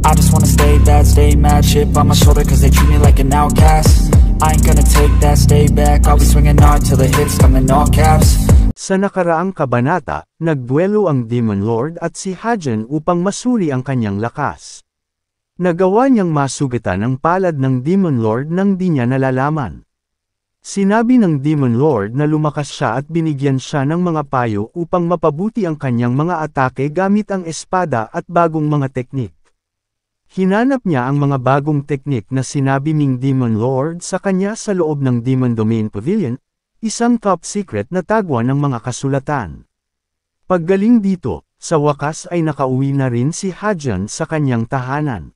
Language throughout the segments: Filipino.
I just wanna stay bad, stay mad, chip on my shoulder cause they treat me like an outcast. I ain't gonna take that, stay back, I'll be swinging hard till the hits come in all caps. Sa nakaraang kabanata, nagduelo ang Demon Lord at si Hajan upang masuri ang kanyang lakas. Nagawa niyang masugatan ang palad ng Demon Lord nang di niya nalalaman. Sinabi ng Demon Lord na lumakas siya at binigyan siya ng mga payo upang mapabuti ang kanyang mga atake gamit ang espada at bagong mga teknik. Hinanap niya ang mga bagong teknik na sinabi ng Demon Lord sa kanya sa loob ng Demon Domain Pavilion, isang top secret na tagwa ng mga kasulatan. Paggaling dito, sa wakas ay nakauwi na rin si Hajan sa kanyang tahanan.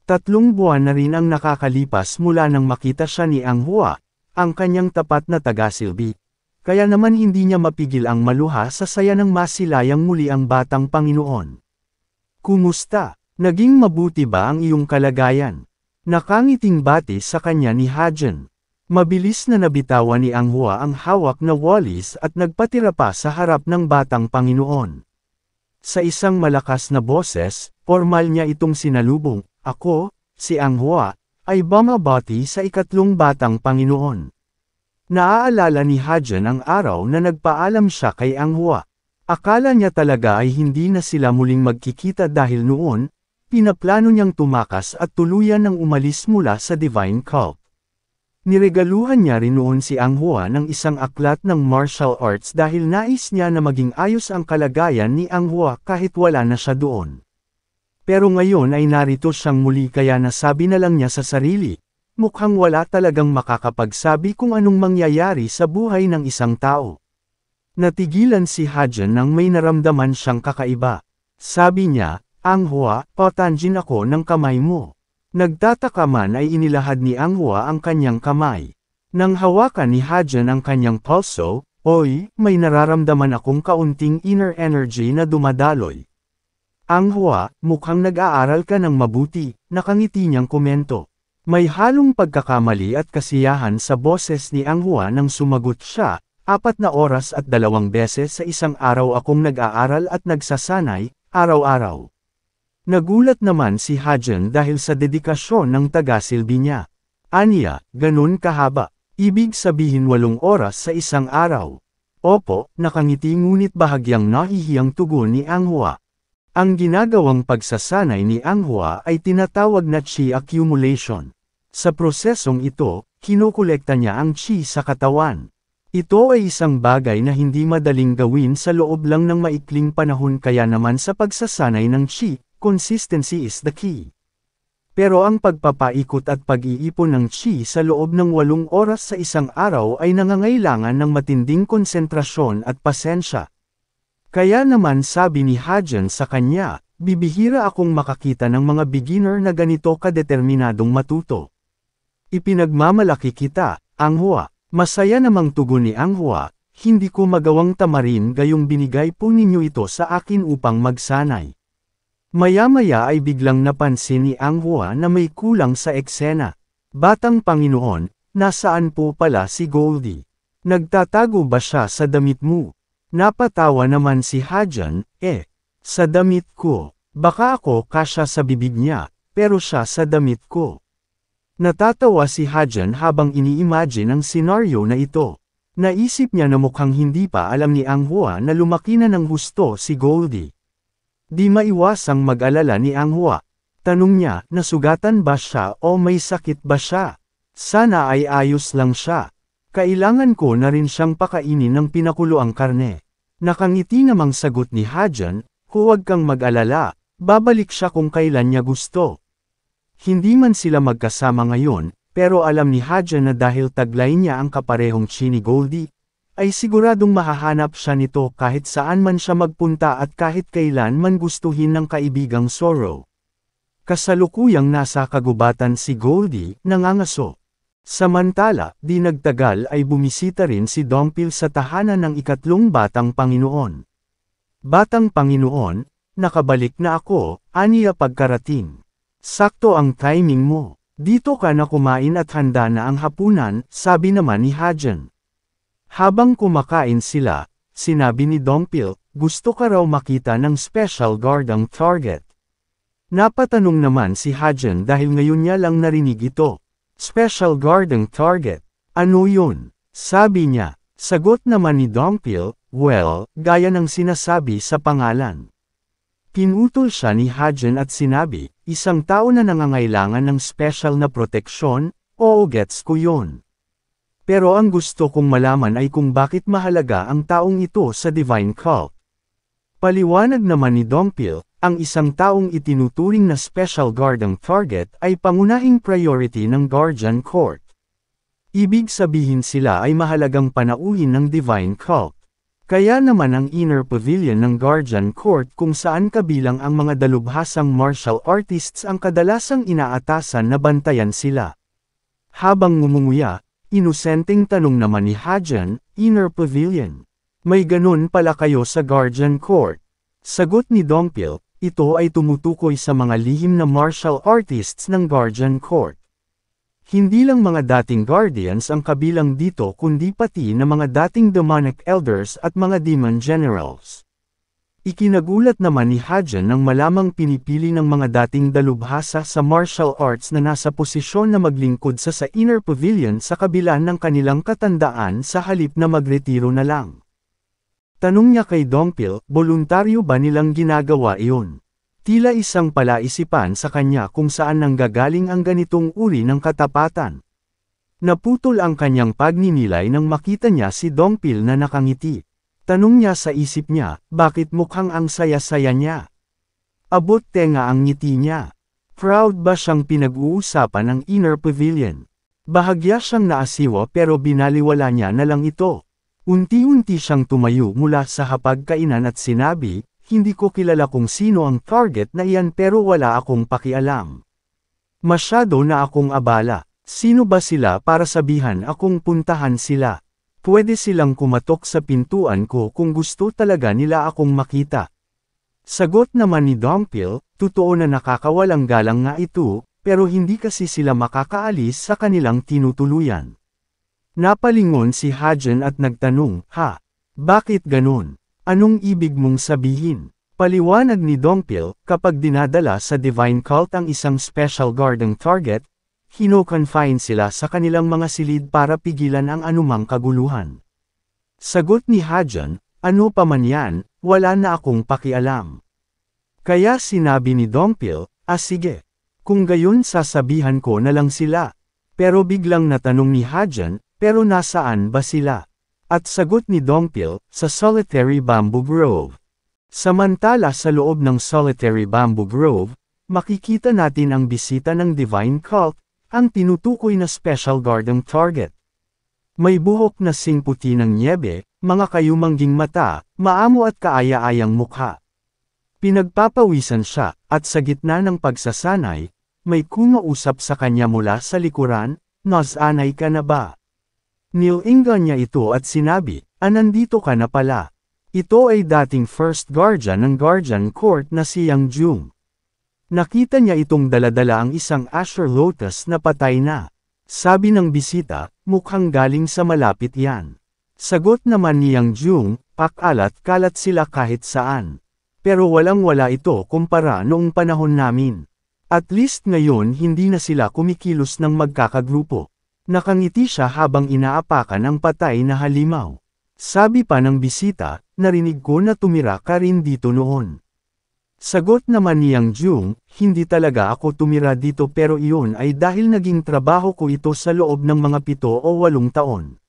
3 buwan na rin ang nakakalipas mula nang makita siya ni Anghua, ang kanyang tapat na tagasilbi. Kaya naman hindi niya mapigil ang maluha sa saya ng masilayang muli ang batang Panginoon. Kumusta? Naging mabuti ba ang iyong kalagayan? Nakangiting bati sa kanya ni Hajan. Mabilis na nabitawan ni Anghua ang hawak na walis at nagpatira pa sa harap ng batang Panginoon. Sa isang malakas na boses, formal niya itong sinalubong, ako, si Anghua, ay bumabati sa 3 batang Panginoon. Naaalala ni Hajan ang araw na nagpaalam siya kay Anghua. Akala niya talaga ay hindi na sila muling magkikita dahil noon, pinaplano niyang tumakas at tuluyan ng umalis mula sa Divine Cult. Niregaluhan niya rin noon si Anghua ng isang aklat ng martial arts dahil nais niya na maging ayos ang kalagayan ni Anghua kahit wala na siya doon. Pero ngayon ay narito siyang muli kaya nasabi na lang niya sa sarili, mukhang wala talagang makakapagsabi kung anong mangyayari sa buhay ng isang tao. Natigilan si Hajan nang may naramdaman siyang kakaiba. Sabi niya, Anghua, patanjin ako ng kamay mo. Nagtataka man ay inilahad ni Anghua ang kanyang kamay. Nang hawakan ni Hajan ang kanyang pulso, oy, may nararamdaman akong kaunting inner energy na dumadaloy. Anghua, mukhang nag-aaral ka ng mabuti, nakangiti niyang komento. May halong pagkakamali at kasiyahan sa boses ni Anghua nang sumagot siya, 4 na oras at 2 beses sa isang araw akong nag-aaral at nagsasanay, araw-araw. Nagulat naman si Hajan dahil sa dedikasyon ng tagasilbi niya. Aniya, ganun kahaba. Ibig sabihin 8 oras sa isang araw. Opo, nakangiti ngunit bahagyang nahihiyang tugon ni Anghua. Ang ginagawang pagsasanay ni Anghua ay tinatawag na chi accumulation. Sa prosesong ito, kinukolekta niya ang chi sa katawan. Ito ay isang bagay na hindi madaling gawin sa loob lang ng maikling panahon kaya naman sa pagsasanay ng chi, consistency is the key. Pero ang pagpapaikot at pag-iipon ng chi sa loob ng 8 oras sa isang araw ay nangangailangan ng matinding konsentrasyon at pasensya. Kaya naman sabi ni Hajan sa kanya, bibihira akong makakita ng mga beginner na ganito kadeterminadong matuto. Ipinagmamalaki kita, Anghua. Masaya namang tugon ni Anghua, hindi ko magawang tamarin gayong binigay po ninyo ito sa akin upang magsanay. Maya-maya ay biglang napansin ni Anghua na may kulang sa eksena. Batang Panginoon, nasaan po pala si Goldie? Nagtatago ba siya sa damit mo? Napatawa naman si Hajan, sa damit ko. Baka ako kasya sa bibig niya, pero siya sa damit ko. Natatawa si Hajan habang ini-imagine ang senaryo na ito. Naisip niya na mukhang hindi pa alam ni Anghua na lumaki na ng husto si Goldie. Di maiwasang mag-alala ni Anghua. Tanong niya, nasugatan ba siya o may sakit ba siya? Sana ay ayos lang siya. Kailangan ko na rin siyang pakainin ng pinakuloang karne. Nakangiti namang sagot ni Hajan, huwag kang mag-alala, babalik siya kung kailan niya gusto. Hindi man sila magkasama ngayon, pero alam ni Hajan na dahil taglay niya ang kaparehong chi ni Goldie, ay siguradong mahahanap siya nito kahit saan man siya magpunta at kahit kailan man gustuhin ng kaibigang Zoro. Kasalukuyang nasa kagubatan si Goldie, nangangaso. Samantala, di nagtagal ay bumisita rin si Dompil sa tahanan ng 3 batang Panginoon. Batang Panginoon, nakabalik na ako, aniya pagkarating. Sakto ang timing mo. Dito ka na kumain at handa na ang hapunan, sabi naman ni Hajan. Habang kumakain sila, sinabi ni Dompil, gusto ka raw makita ng special guard ang target. Napatanong naman si Hajan dahil ngayon niya lang narinig ito. Special Guarding Target. Ano yun? Sabi niya. Sagot naman ni Dongpil, well, gaya ng sinasabi sa pangalan. Pinutol siya ni Hajan at sinabi, isang tao na nangangailangan ng special na proteksyon, oo gets ko yun. Pero ang gusto kong malaman ay kung bakit mahalaga ang taong ito sa Divine Cult. Paliwanag naman ni Dongpil, ang isang taong itinuturing na Special Guarding Target ay pangunahing priority ng Guardian Court. Ibig sabihin sila ay mahalagang panauhin ng Divine Cult. Kaya naman ang Inner Pavilion ng Guardian Court kung saan kabilang ang mga dalubhasang martial artists ang kadalasang inaatasan na bantayan sila. Habang ngumunguya, inosenteng tanong naman ni Hajan, Inner Pavilion. May ganun pala kayo sa Guardian Court. Sagot ni Dongpil, ito ay tumutukoy sa mga lihim na martial artists ng Guardian Court. Hindi lang mga dating guardians ang kabilang dito kundi pati na mga dating demonic elders at mga demon generals. Ikinagulat naman ni Hajan nang malamang pinipili ng mga dating dalubhasa sa martial arts na nasa posisyon na maglingkod sa Inner Pavilion sa kabila ng kanilang katandaan sa halip na magretiro na lang. Tanong niya kay Dongpil, voluntaryo ba nilang ginagawa iyon? Tila isang palaisipan sa kanya kung saan nanggagaling ang ganitong uri ng katapatan. Naputol ang kanyang pagninilay nang makita niya si Dongpil na nakangiti. Tanong niya sa isip niya, bakit mukhang ang saya-saya niya? Abot tenga ang ngiti niya. Proud ba siyang pinag-uusapan ng Inner Pavilion? Bahagya siyang naasiwa pero binaliwala niya na lang ito. Unti-unti siyang tumayo mula sa hapagkainan at sinabi, hindi ko kilala kung sino ang target na iyan pero wala akong pakialam. Masyado na akong abala. Sino ba sila para sabihan akong puntahan sila? Pwede silang kumatok sa pintuan ko kung gusto talaga nila akong makita. Sagot naman ni Dongpil, totoo na nakakawalang galang nga ito, pero hindi kasi sila makakaalis sa kanilang tinutuluyan. Napalingon si Hajan at nagtanong, ha? Bakit ganun? Anong ibig mong sabihin? Paliwanag ni Dongpil, kapag dinadala sa Divine Cult ang isang Special Guarding Target, kino-confine sila sa kanilang mga silid para pigilan ang anumang kaguluhan. Sagot ni Hajan, ano pa man yan, wala na akong pakialam. Kaya sinabi ni Dongpil, sige. Kung gayon sasabihan ko na lang sila. Pero biglang natanong ni Hajan, pero nasaan ba sila? At sagot ni Dongpil, sa Solitary Bamboo Grove. Samantala sa loob ng Solitary Bamboo Grove, makikita natin ang bisita ng Divine Cult, ang tinutukoy na Special Guarding Target. May buhok na singputi ng nyebe, mga kayumangging mata, maamo at kaaya-ayang mukha. Pinagpapawisan siya, at sa gitna ng pagsasanay, may kumausap sa kanya mula sa likuran, nasanay ka na ba? Nilingan niya ito at sinabi, nandito ka na pala. Ito ay dating first guardian ng Guardian Court na si Yang Jung. Nakita niya itong daladala ang isang Azure Lotus na patay na. Sabi ng bisita, mukhang galing sa malapit yan. Sagot naman ni Yang Jung, pakalat-kalat sila kahit saan. Pero walang-wala ito kumpara noong panahon namin. At least ngayon hindi na sila kumikilos ng magkakagrupo. Nakangiti siya habang inaapakan ang patay na halimaw. Sabi pa ng bisita, narinig ko na tumira ka rin dito noon. Sagot naman ni Yang Jung, hindi talaga ako tumira dito pero iyon ay dahil naging trabaho ko ito sa loob ng mga 7 o 8 taon.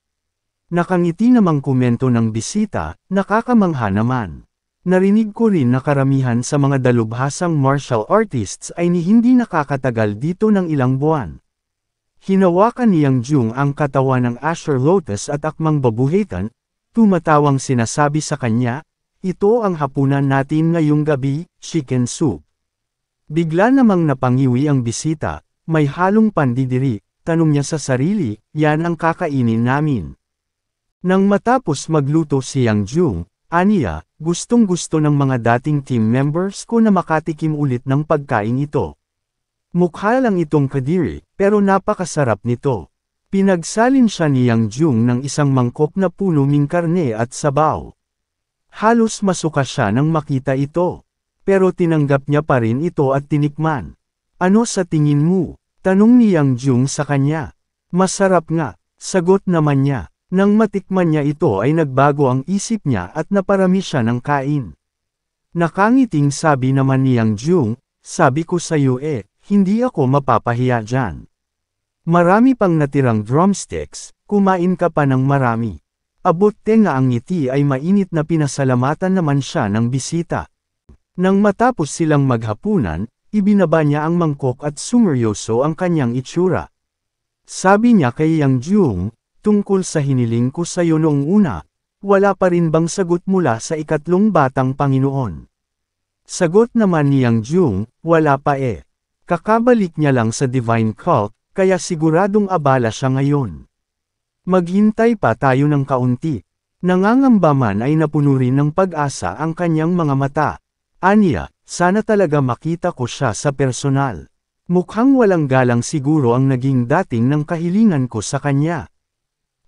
Nakangiti namang komento ng bisita, nakakamangha naman. Narinig ko rin na karamihan sa mga dalubhasang martial artists ay hindi nakakatagal dito ng ilang buwan. Hinawakan ni Yang Jung ang katawan ng Azure Lotus at akmang babuhitan, tumatawang sinasabi sa kanya, ito ang hapunan natin ngayong gabi, chicken soup. Bigla namang napangiwi ang bisita, may halong pandidiri, tanong niya sa sarili, yan ang kakainin namin. Nang matapos magluto si Yang Jung, aniya, gustong-gusto ng mga dating team members ko na makatikim ulit ng pagkain ito. Mukha lang itong kadiri, pero napakasarap nito. Pinagsalin siya ni Yang Jung ng isang mangkok na puno ng karne at sabaw. Halos masuka siya nang makita ito. pero tinanggap niya pa rin ito at tinikman. Ano sa tingin mo? Tanong ni Yang Jung sa kanya. Masarap nga, sagot naman niya. Nang matikman niya ito ay nagbago ang isip niya at naparami siya ng kain. Nakangiting sabi naman ni Yang Jung, sabi ko sa iyo hindi ako mapapahiya dyan. Marami pang natirang drumsticks, kumain ka pa ng marami. Abot tenga ang ngiti ay mainit na pinasalamatan naman siya ng bisita. Nang matapos silang maghapunan, ibinaba niya ang mangkok at sumeryoso ang kanyang itsura. Sabi niya kay Yang Jung, tungkol sa hiniling ko sa iyo noong una, wala pa rin bang sagot mula sa ikatlong batang Panginoon? Sagot naman ni Yang Jung, wala pa Kakabalik niya lang sa Divine Cult, kaya siguradong abala siya ngayon. Maghintay pa tayo ng kaunti. Nangangamba man ay napuno rin ng pag-asa ang kanyang mga mata. Aniya, sana talaga makita ko siya sa personal. Mukhang walang galang siguro ang naging dating ng kahilingan ko sa kanya.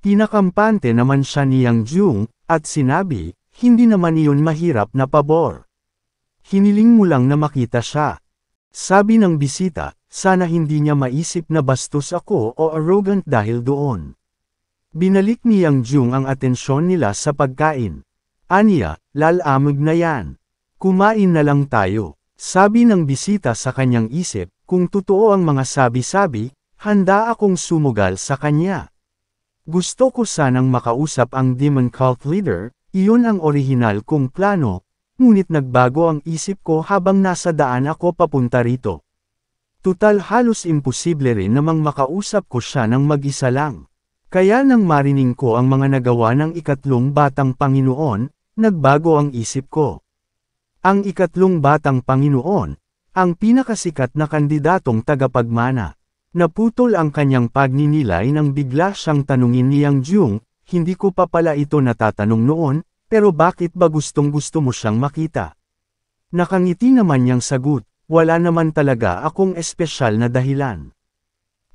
Pinakampante naman siya ni Yang Jung, at sinabi, hindi naman iyon mahirap na pabor. Hiniling mo lang na makita siya. Sabi ng bisita, sana hindi niya maisip na bastos ako o arrogant dahil doon. Binalik ni Yang Jung ang atensyon nila sa pagkain. Aniya, lalamog na yan. Kumain na lang tayo. Sabi ng bisita sa kanyang isip, kung totoo ang mga sabi-sabi, handa akong sumugal sa kanya. Gusto ko sanang makausap ang Demon Cult Leader, iyon ang orihinal kong plano, ngunit nagbago ang isip ko habang nasa daan ako papunta rito. Tutal halos imposible rin namang makausap ko siya ng mag-isa lang. Kaya nang marining ko ang mga nagawa ng ikatlong batang Panginoon, nagbago ang isip ko. Ang ikatlong batang Panginoon, ang pinakasikat na kandidatong tagapagmana. Naputol ang kanyang pagninilay nang bigla siyang tanungin ni Yang Jung, hindi ko pa pala ito natatanong noon, pero bakit ba gustong-gusto mo siyang makita? Nakangiti naman niyang sagot, wala naman talaga akong espesyal na dahilan.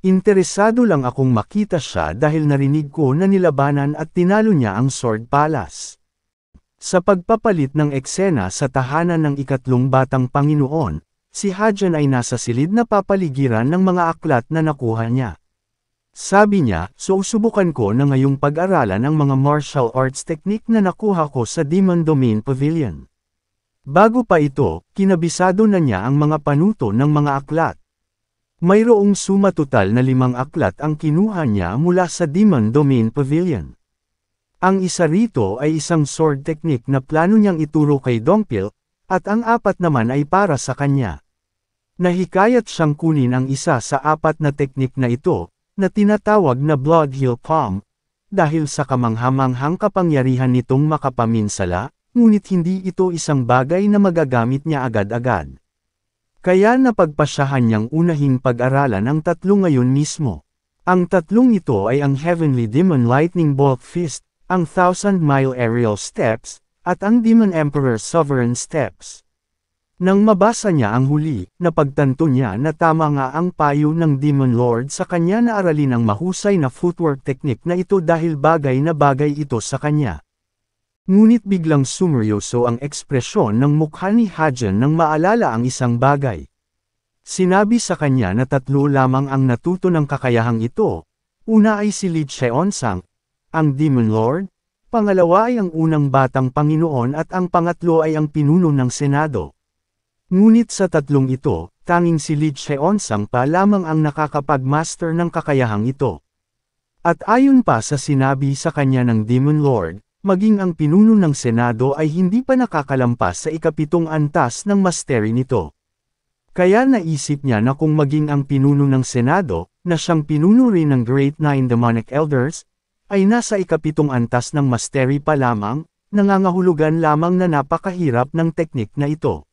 Interesado lang akong makita siya dahil narinig ko na nilabanan at tinalo niya ang Sword Palace. Sa pagpapalit ng eksena sa tahanan ng ikatlong batang Panginoon, si Hajan ay nasa silid na papaligiran ng mga aklat na nakuha niya. Sabi niya, susubukan ko na ngayong pag-aralan ang mga martial arts technique na nakuha ko sa Demon Domain Pavilion. Bago pa ito, kinabisado na niya ang mga panuto ng mga aklat. Mayroong suma total na 5 aklat ang kinuha niya mula sa Demon Domain Pavilion. Ang isa rito ay isang sword technique na plano niyang ituro kay Dongpil, at ang 4 naman ay para sa kanya. Nahikayat siyang kunin ang isa sa 4 na teknik na ito, na tinatawag na Blood Heal Palm, dahil sa kamanghamanghang kapangyarihan nitong makapaminsala, ngunit hindi ito isang bagay na magagamit niya agad-agad. Kaya napagpasyahan niyang unahing pag-aralan ang 3 ngayon mismo. Ang 3 ito ay ang Heavenly Demon Lightning Bolt Fist, ang 1,000-mile Aerial Steps, at ang Demon Emperor Sovereign Steps. Nang mabasa niya ang huli, napagtanto niya na tama nga ang payo ng Demon Lord sa kanya na aralin ang mahusay na footwork technique na ito dahil bagay na bagay ito sa kanya. Ngunit biglang sumeryoso ang ekspresyon ng mukha ni Hajan nang maalala ang isang bagay. Sinabi sa kanya na 3 lamang ang natuto ng kakayahang ito. Una ay si Li Cheonsang, ang Demon Lord, pangalawa ay ang unang batang Panginoon at ang pangatlo ay ang pinuno ng Senado. Ngunit sa 3 ito, tanging si Li Cheonsang pa lamang ang nakakapag-master ng kakayahang ito. At ayon pa sa sinabi sa kanya ng Demon Lord, maging ang pinuno ng Senado ay hindi pa nakakalampas sa 7th antas ng mastery nito. Kaya naisip niya na kung maging ang pinuno ng Senado, na siyang pinuno rin ng Great 9 Demonic Elders, ay nasa 7th antas ng mastery pa lamang, nangangahulugan lamang na napakahirap ng teknik na ito.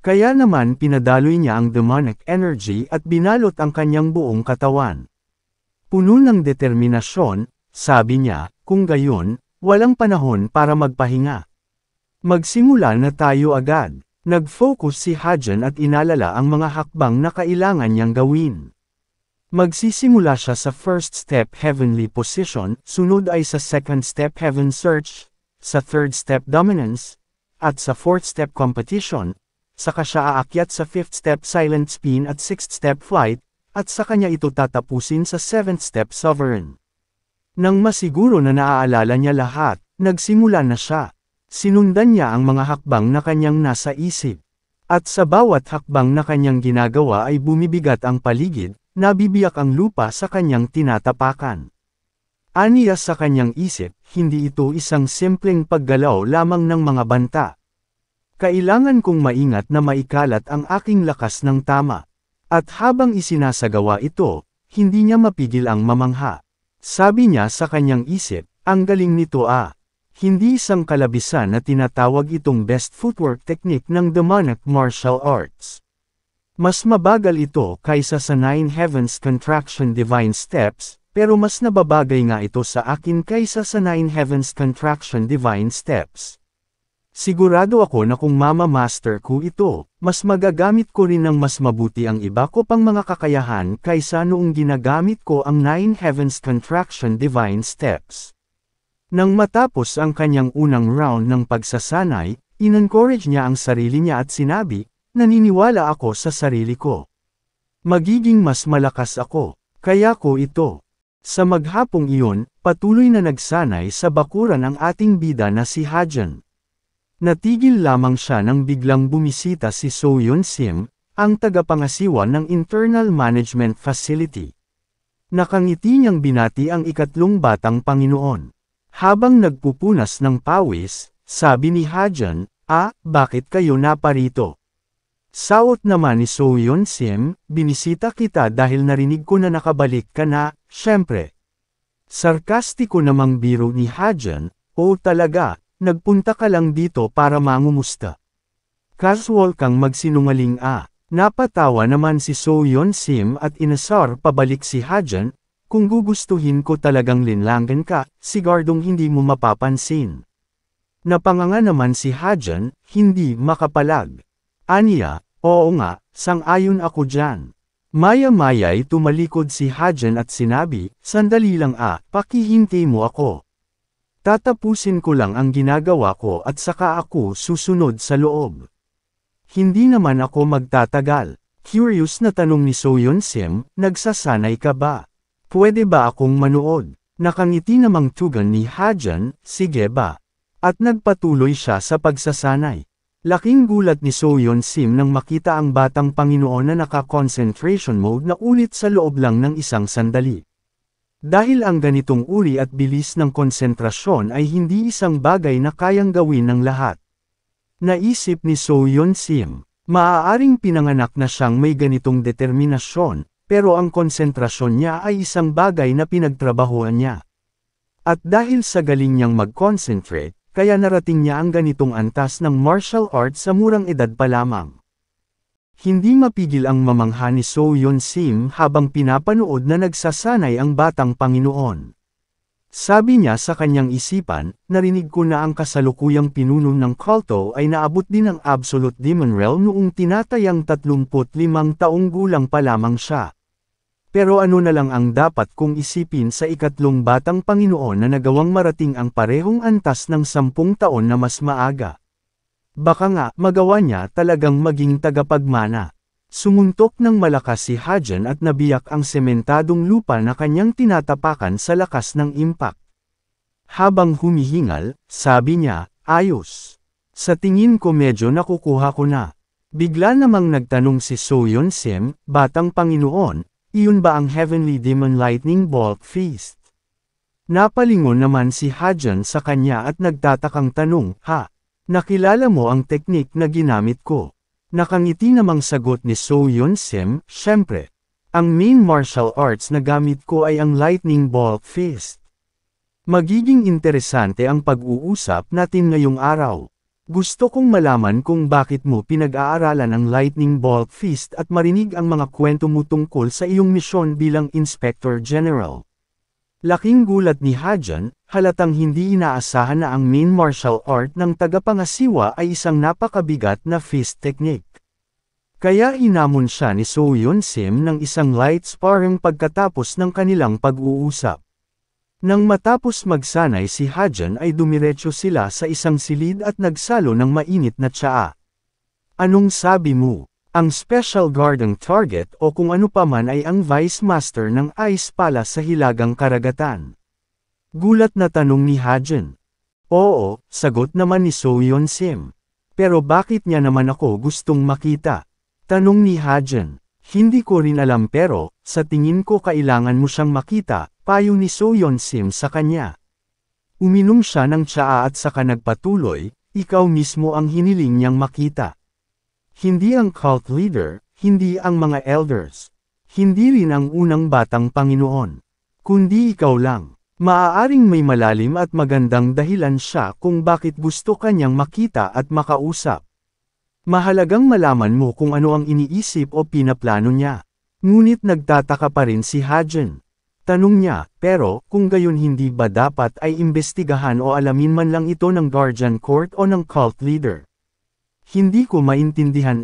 Kaya naman pinadaloy niya ang demonic energy at binalot ang kanyang buong katawan. Puno ng determinasyon, sabi niya, kung gayon, walang panahon para magpahinga. Magsimula na tayo agad. Nag-focus si Hajan at inalala ang mga hakbang na kailangan niyang gawin. Magsisimula siya sa first step heavenly position, sunod ay sa second step heaven search, sa third step dominance, at sa fourth step competition, saka siya aakyat sa 5th step silent spin at 6th step flight, at sa kanya ito tatapusin sa 7th step sovereign. Nang masiguro na naaalala niya lahat, nagsimula na siya. Sinundan niya ang mga hakbang na kanyang nasa isip. At sa bawat hakbang na kanyang ginagawa ay bumibigat ang paligid, nabibiyak ang lupa sa kanyang tinatapakan. Aniya sa kanyang isip, hindi ito isang simpleng paggalaw lamang ng mga banta. Kailangan kong maingat na maikalat ang aking lakas ng tama. At habang isinasagawa ito, hindi niya mapigil ang mamangha. Sabi niya sa kanyang isip, ang galing nito Hindi isang kalabisan na tinatawag itong best footwork technique ng demonic martial arts. Mas mabagal ito kaysa sa 9 Heavens Contraction Divine Steps, pero mas nababagay nga ito sa akin kaysa sa 9 Heavens Contraction Divine Steps. Sigurado ako na kung mama-master ko ito, mas magagamit ko rin ng mas mabuti ang iba ko pang mga kakayahan kaysa noong ginagamit ko ang 9 Heavens Contraction Divine Steps. Nang matapos ang kanyang unang round ng pagsasanay, in-encourage niya ang sarili niya at sinabi, naniniwala ako sa sarili ko. Magiging mas malakas ako, kaya ko ito. Sa maghapong iyon, patuloy na nagsanay sa bakuran ang ating bida na si Hajan. Natigil lamang siya nang biglang bumisita si So Yun Sim, ang tagapangasiwa ng Internal Management Facility. Nakangiti niyang binati ang ikatlong batang Panginoon. Habang nagpupunas ng pawis, sabi ni Hajan, bakit kayo naparito? Saot naman ni So Yun Sim, binisita kita dahil narinig ko na nakabalik ka na, syempre. Sarkastiko namang biro ni Hajan, talaga, nagpunta ka lang dito para mangumusta. Casual kang magsinungaling Napatawa naman si So Yun Sim at inasar pabalik si Hajan, kung gugustuhin ko talagang linlangan ka, sigardong hindi mo mapapansin. Napanganga naman si Hajan, hindi makapalag. Aniya, oo nga, sang-ayon ako dyan. Maya-maya'y tumalikod si Hajan at sinabi, sandali lang pakihintay mo ako. Tatapusin ko lang ang ginagawa ko at saka ako susunod sa loob. Hindi naman ako magtatagal. Curious na tanong ni So Yun Sim, nagsasanay ka ba? Pwede ba akong manood? Nakangiti namang tugon ni Hajan, sige ba? At nagpatuloy siya sa pagsasanay. Laking gulat ni So Yun Sim nang makita ang batang Panginoon na naka-concentration mode na ulit sa loob lang ng isang sandali. Dahil ang ganitong uri at bilis ng konsentrasyon ay hindi isang bagay na kayang gawin ng lahat. Naisip ni So Yun Sim, maaaring pinanganak na siyang may ganitong determinasyon, pero ang konsentrasyon niya ay isang bagay na pinagtrabahuan niya. At dahil sa galing niyang mag-concentrate, kaya narating niya ang ganitong antas ng martial arts sa murang edad pa lamang. Hindi mapigil ang mamangha ni So Yun Sim habang pinapanood na nagsasanay ang batang Panginoon. Sabi niya sa kanyang isipan, narinig ko na ang kasalukuyang pinuno ng kulto ay naabot din ng Absolute Demon Realm noong tinatayang 35 taong gulang pa lamang siya. Pero ano na lang ang dapat kong isipin sa ikatlong batang Panginoon na nagawang marating ang parehong antas ng 10 taon na mas maaga? Baka nga, magawa niya talagang maging tagapagmana. Sumuntok ng malakas si Hajan at nabiyak ang sementadong lupa na kanyang tinatapakan sa lakas ng impact. Habang humihingal, sabi niya, ayos. Sa tingin ko medyo nakukuha ko na. Bigla namang nagtanong si So Yun Sim, batang Panginoon, iyon ba ang Heavenly Demon Lightning Bolt Feast? Napalingon naman si Hajan sa kanya at nagtatakang tanong, nakilala mo ang teknik na ginamit ko? Nakangiti namang sagot ni So Yun Sim, syempre. Ang main martial arts na gamit ko ay ang Lightning Bolt Fist. Magiging interesante ang pag-uusap natin ngayong araw. Gusto kong malaman kung bakit mo pinag-aaralan ang Lightning Bolt Fist at marinig ang mga kwento mo tungkol sa iyong misyon bilang Inspector General. Laking gulat ni Hajan, halatang hindi inaasahan na ang main martial art ng tagapangasiwa ay isang napakabigat na fist technique. Kaya hinamon siya ni So Yun Sim ng isang light sparring pagkatapos ng kanilang pag-uusap. Nang matapos magsanay si Hajan ay dumiretso sila sa isang silid at nagsalo ng mainit na tsaa. Anong sabi mo? Ang special guard ang target o kung ano pa man ay ang vice master ng ice pala sa Hilagang Karagatan? Gulat na tanong ni Hajan. Oo, sagot naman ni Soyeon Sim. Pero bakit niya naman ako gustong makita? Tanong ni Hajan. Hindi ko rin alam pero, sa tingin ko kailangan mo siyang makita, payo ni Soyeon Sim sa kanya. Uminom siya ng tsaa at saka nagpatuloy, ikaw mismo ang hiniling niyang makita. Hindi ang cult leader, hindi ang mga elders. Hindi rin ang unang batang Panginoon. Kundi ikaw lang. Maaaring may malalim at magandang dahilan siya kung bakit gusto kanyang makita at makausap. Mahalagang malaman mo kung ano ang iniisip o pinaplano niya. Ngunit nagtataka pa rin si Hajan. Tanong niya, pero, kung gayon hindi ba dapat ay imbestigahan o alamin man lang ito ng guardian court o ng cult leader? Hindi ko maintindihan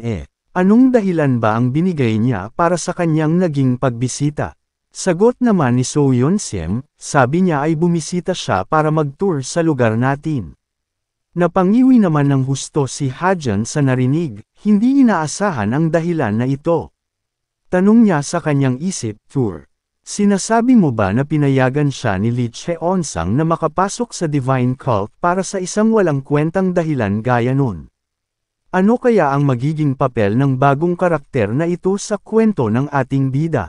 Anong dahilan ba ang binigay niya para sa kanyang naging pagbisita? Sagot naman ni Soyeon Sim, sabi niya ay bumisita siya para mag-tour sa lugar natin. Napangiwi naman ng husto si Hajan sa narinig, hindi inaasahan ang dahilan na ito. Tanong niya sa kanyang isip, tour. Sinasabi mo ba na pinayagan siya ni Lee Cheon-sang na makapasok sa Divine Cult para sa isang walang kwentang dahilan gaya nun? Ano kaya ang magiging papel ng bagong karakter na ito sa kwento ng ating bida?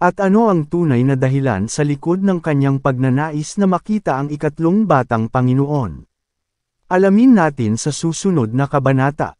At ano ang tunay na dahilan sa likod ng kanyang pagnanais na makita ang ikatlong batang Panginoon? Alamin natin sa susunod na kabanata.